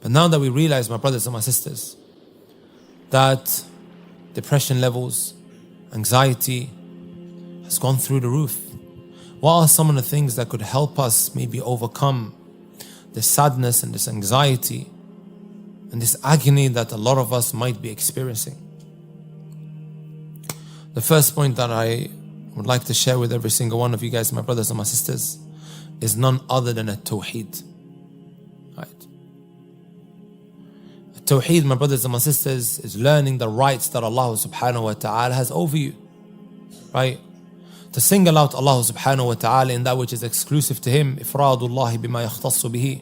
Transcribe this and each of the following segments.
But now that we realize, my brothers and my sisters, that depression levels, anxiety has gone through the roof, what are some of the things that could help us maybe overcome this sadness and this anxiety and this agony that a lot of us might be experiencing? The first point that I would like to share with every single one of you guys, my brothers and my sisters, is none other than a tawheed. Right? A tawheed, my brothers and my sisters, is learning the rights that Allah subhanahu wa ta'ala has over you. Right? To single out Allah subhanahu wa ta'ala in that which is exclusive to Him, ifradullahi bima yakhtassu bihi,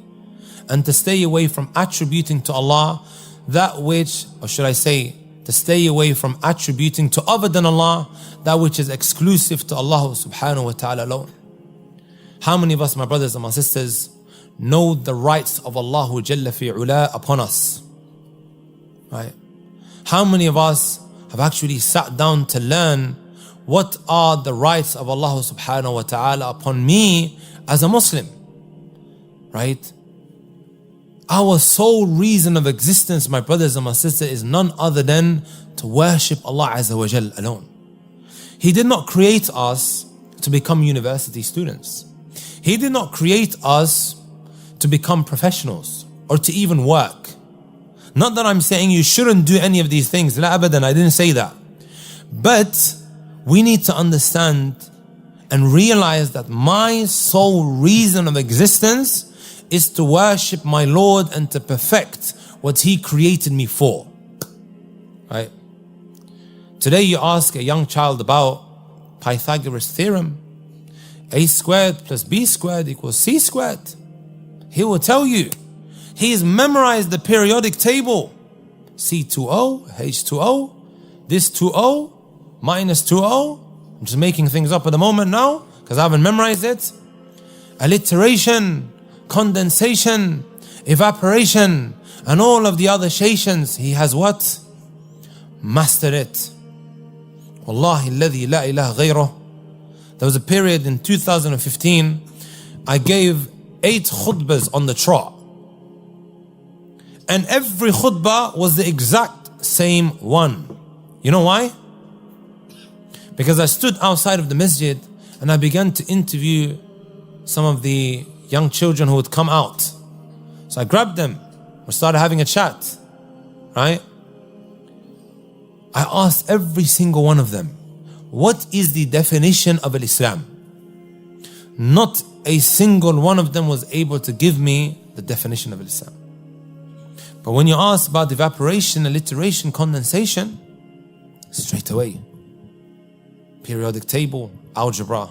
and to stay away from attributing to Allah that which, or should I say, to stay away from attributing to other than Allah that which is exclusive to Allah subhanahu wa ta'ala alone. How many of us, my brothers and my sisters, know the rights of Allah Jalla fi ula upon us? Right? How many of us have actually sat down to learn what are the rights of Allah subhanahu wa ta'ala upon me as a Muslim? Right? Our sole reason of existence, my brothers and my sisters, is none other than to worship Allah Azza wa Jal alone. He did not create us to become university students. He did not create us to become professionals or to even work. Not that I'm saying you shouldn't do any of these things. La abadan, I didn't say that. But we need to understand and realize that my sole reason of existence is to worship my Lord and to perfect what He created me for. Right? Today you ask a young child about Pythagoras theorem. A squared plus B squared equals C squared. He will tell you. He's memorized the periodic table. C2O, H2O, this 2O, minus 2O. I'm just making things up at the moment now because I haven't memorized it. Alliteration, condensation, evaporation, and all of the other shations. He has what? Mastered it. Wallahi alladhi la ilaha ghayrah. There was a period in 2015, I gave 8 khutbahs on the trot. And every khutbah was the exact same one. You know why? Because I stood outside of the masjid and I began to interview some of the young children who would come out. So I grabbed them. We started having a chat. Right? I asked every single one of them, what is the definition of Islam? Not a single one of them was able to give me the definition of Islam. But when you ask about evaporation, alliteration, condensation, straight away. Periodic table, algebra,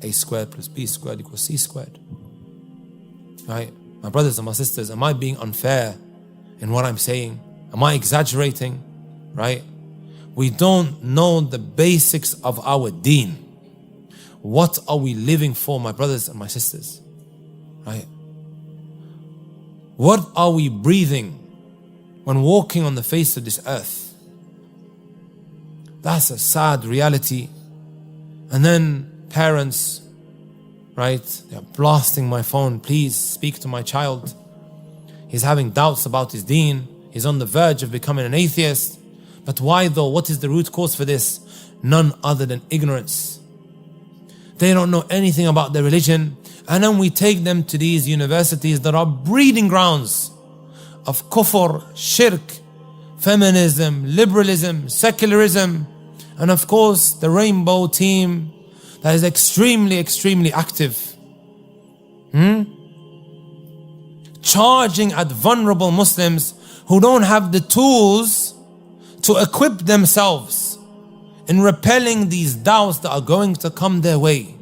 A squared plus B squared equals C squared. Right? My brothers and my sisters, am I being unfair in what I'm saying? Am I exaggerating? Right? We don't know the basics of our deen. What are we living for, my brothers and my sisters? Right? What are we breathing when walking on the face of this earth? That's a sad reality. And then parents, right, they're blasting my phone, please speak to my child. He's having doubts about his deen. He's on the verge of becoming an atheist. But why though? What is the root cause for this? None other than ignorance. They don't know anything about their religion. And then we take them to these universities that are breeding grounds of kufr, shirk, feminism, liberalism, secularism, and of course the rainbow team that is extremely, extremely active. Charging at vulnerable Muslims who don't have the tools to equip themselves in repelling these doubts that are going to come their way.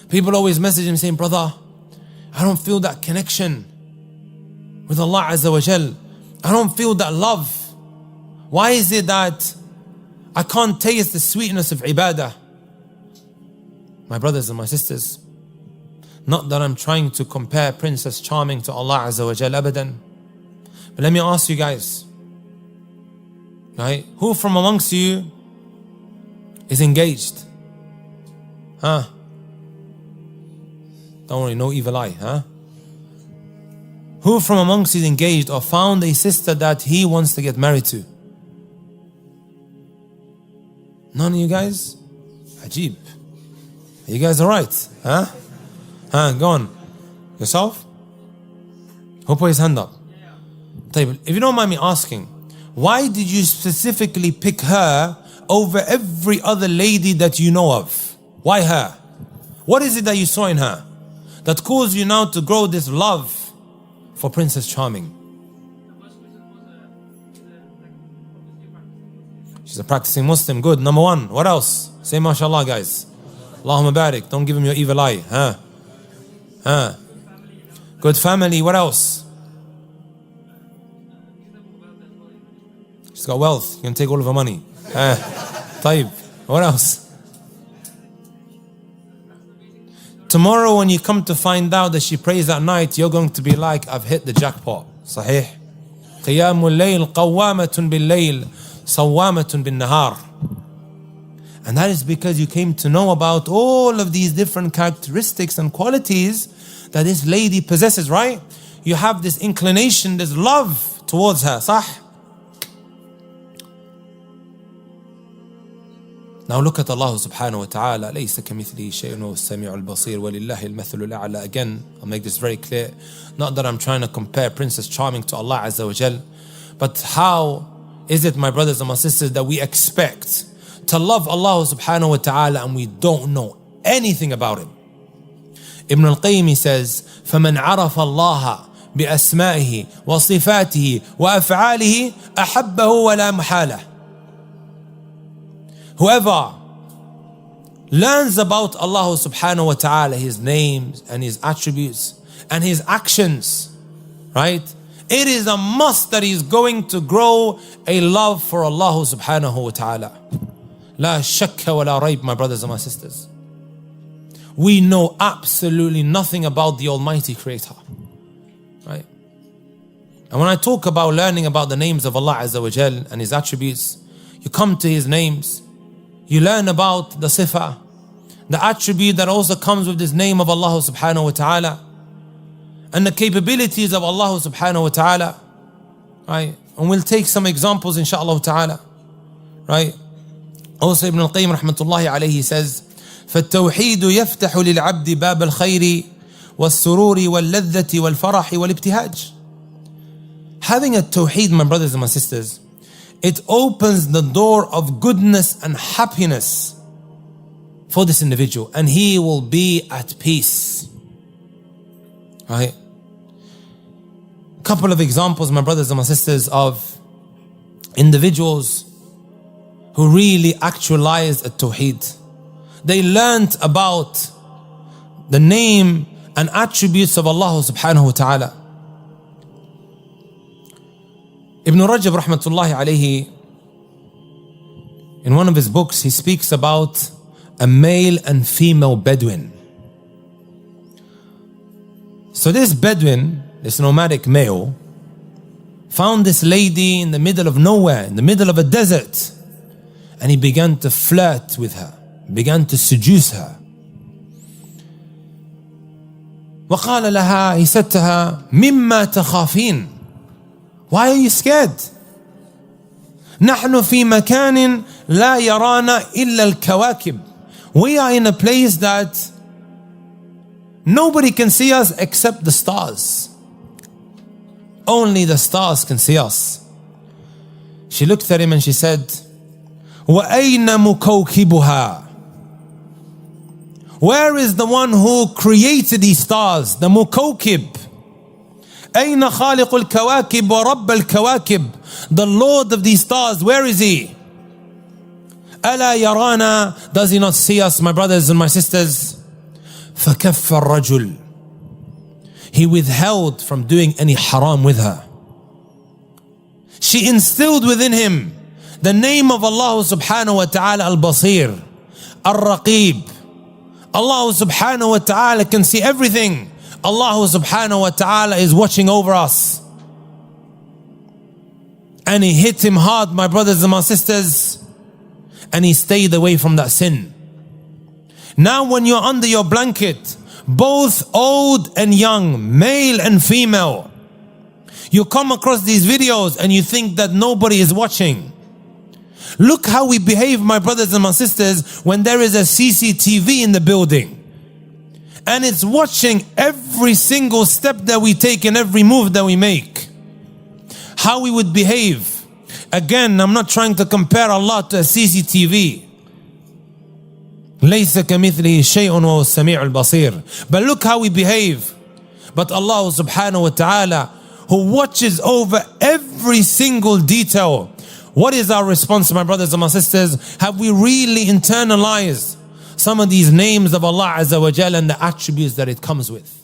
People always message him saying, brother, I don't feel that connection with Allah Azza wa Jal. I don't feel that love. Why is it that I can't taste the sweetness of ibadah? My brothers and my sisters, not that I'm trying to compare Princess Charming to Allah Azza wa Jal, abadan. But let me ask you guys, right? Who from amongst you is engaged? Don't worry, no evil eye, Who from amongst you is engaged or found a sister that he wants to get married to? None of you guys? Ajib. Are you guys alright? Huh? Go on. Yourself? Who put his hand up? If you don't mind me asking, why did you specifically pick her over every other lady that you know of? Why her? What is it that you saw in her that caused you now to grow this love for Princess Charming? She's a practicing Muslim. Good. Number one. What else? Say mashallah, guys. Allahumma barik. Don't give him your evil eye. Good family. What else? She's got wealth. You can take all of her money. Taib. What else? Tomorrow when you come to find out that she prays at night, you're going to be like, I've hit the jackpot. Sahih. Qiyamul layl qawwamatun bil layl sawwamatun bin nahar. And that is because you came to know about all of these different characteristics and qualities that this lady possesses, right? You have this inclination, this love towards her. Sah? Now look at Allah subhanahu wa ta'ala. لَيْسَ كَمِثْلِهِ شَيْءٌ وَهُوَ السَّمِيعُ الْبَصِيرُ وَلِلَّهِ الْمَثَلُ الْأَعْلَى. Again, I'll make this very clear. Not that I'm trying to compare Princess Charming to Allah Azza wa Jal, but how is it, my brothers and my sisters, that we expect to love Allah subhanahu wa ta'ala and we don't know anything about Him? Ibn al-Qayyim says, فَمَنْ عَرَفَ اللَّهَ بِأَسْمَائِهِ وَصِفَاتِهِ وَأَفْعَالِهِ أَحَبَّهُ وَلَا مُحَالَةً. Whoever learns about Allah subhanahu wa ta'ala, His names and His attributes and His actions, right? It is a must that he's going to grow a love for Allah subhanahu wa ta'ala. La shakka wa la rayb, my brothers and my sisters. We know absolutely nothing about the Almighty Creator, right? And when I talk about learning about the names of Allah Azza wa Jal and His attributes, you come to His names, you learn about the sifa, the attribute that also comes with this name of Allah subhanahu wa ta'ala, and the capabilities of Allah subhanahu wa ta'ala, right? And we'll take some examples inshaAllah ta'ala, right? Also Ibn al-Qayyim rahmatullahi alayhi says, فَالتَّوْحِيدُ يَفْتَحُ لِلْعَبْدِ بَابَ الْخَيْرِ وَالسُّرُورِ وَاللَّذَّةِ وَالْفَرَحِ وَالْابْتِهَاجِ. Having a tawheed, my brothers and my sisters, it opens the door of goodness and happiness for this individual, and he will be at peace, right? Couple of examples, my brothers and my sisters, of individuals who really actualized a tawheed. They learned about the name and attributes of Allah subhanahu wa ta'ala. Ibn Rajab rahmatullahi alayhi, in one of his books, he speaks about a male and female Bedouin. So this Bedouin, this nomadic male, found this lady in the middle of nowhere, in the middle of a desert, and he began to flirt with her, began to seduce her. وقال لها, he said to her, مما تخافين? Why are you scared? نحن في مكان لا يرانا إلا الكواكب. We are in a place that nobody can see us except the stars. Only the stars can see us. She looked at him and she said, وَأَيْنَ مُكَوْكِبُهَا? Where is the one who created these stars? The mukawkib. أَيْنَ خَالِقُ الْكَوَاكِبْ وَرَبَّ الْكَوَاكِبْ? The Lord of these stars, where is He? أَلَا يَرَانَا? Does He not see us, my brothers and my sisters? فَكَفَّ الرَّجُلِ. He withheld from doing any haram with her. She instilled within him the name of Allah subhanahu wa ta'ala, Al-Basir, Al-Raqib. Allah subhanahu wa ta'ala can see everything. Allah subhanahu wa ta'ala is watching over us. And he hit him hard, my brothers and my sisters, and he stayed away from that sin. Now when you're under your blanket, both old and young, male and female, You come across these videos and you think that nobody is watching. Look how we behave, my brothers and my sisters, when there is a CCTV in the building. And it's watching every single step that we take and every move that we make. How we would behave. Again, I'm not trying to compare Allah to a CCTV. لَيْسَ كَمِثْلِهِ شَيْءٌ وَهُوَ السَّمِيعُ الْبَصِيرُ. But look how we behave. But Allah subhanahu wa ta'ala, who watches over every single detail. What is our response, my brothers and my sisters? Have we really internalized some of these names of Allah Azza wa Jalla and the attributes that it comes with?